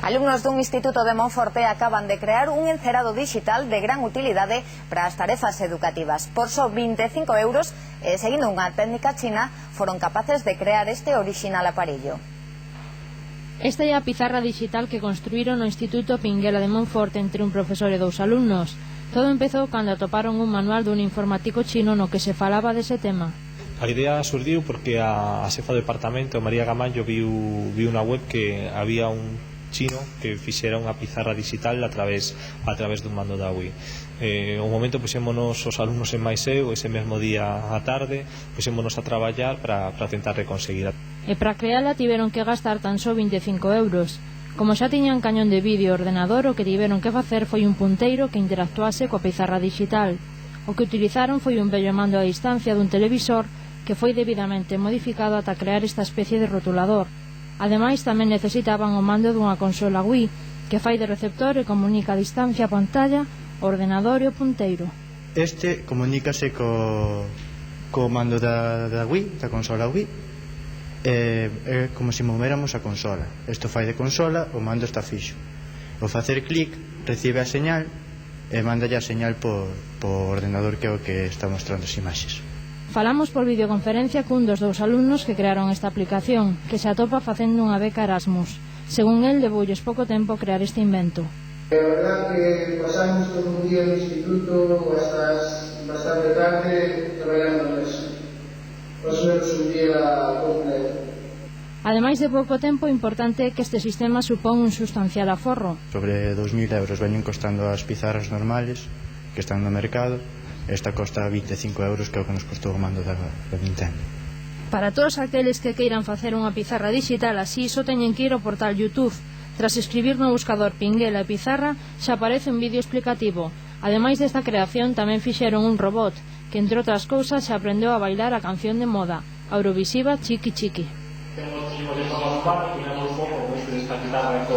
Alumnos dun instituto de Monforte acaban de crear un encerado digital de gran utilidade para as tarefas educativas. Por só 25 euros, seguindo unha técnica china, foron capaces de crear este orixinal aparello. Esta é a pizarra digital que construíron no Instituto Pinguela de Monforte entre un profesor e 2 alumnos. Todo empezou cando atoparon un manual dun informático chino no que se falaba dese tema. A idea surdiu porque a xefa do departamento, María Gamallo, viu na web que había un chino que fixera unha pizarra digital a través dun mando da Wii. O momento puxémonos os alumnos en máis eu, ese mesmo día á tarde, puxémonos a traballar para tentar reconseguir. E para creala tiveron que gastar tan só 25 euros. Como xa tiñan cañón de vídeo e ordenador, o que tiveron que facer foi un punteiro que interactuase coa pizarra digital. O que utilizaron foi un vello mando a distancia dun televisor que foi debidamente modificado ata crear esta especie de rotulador. Ademais, tamén necesitaban o mando dunha consola Wii, que fai de receptor e comunica a distancia a pantalla, o ordenador e o punteiro. Este comunícase co mando da Wii, da consola Wii. É como se movéramos a consola. Isto fai de consola, o mando está fixo. Ao facer clic, recibe a señal e mandalle a señal por ordenador, que é o que está mostrando as imaxes. Falamos por videoconferencia cun dos 2 alumnos que crearon esta aplicación, que se atopa facendo unha beca Erasmus. Según el, levoulles pouco tempo crear este invento. A verdad que pasamos todo un día no instituto hasta bastante tarde traballando neso. Pasamos un día completo. Ademais de pouco tempo, importante é que este sistema supón un sustancial aforro. Sobre 2.000 euros veñen costando as pizarras normales que están no mercado. Esta costa 25 euros, que é o que nos costou o mando da Nintendo. Para todos aqueles que queiran facer unha pizarra digital así, só teñen que ir ao portal YouTube. Tras escribir no buscador Pinguela e pizarra, xa aparece un vídeo explicativo. Ademais desta creación, tamén fixeron un robot, que entre outras cousas xa aprendeu a bailar a canción de moda, a Eurovisiva Chiqui Chiqui. Tenemos de forma urbana, tenemos un poco de esta guitarra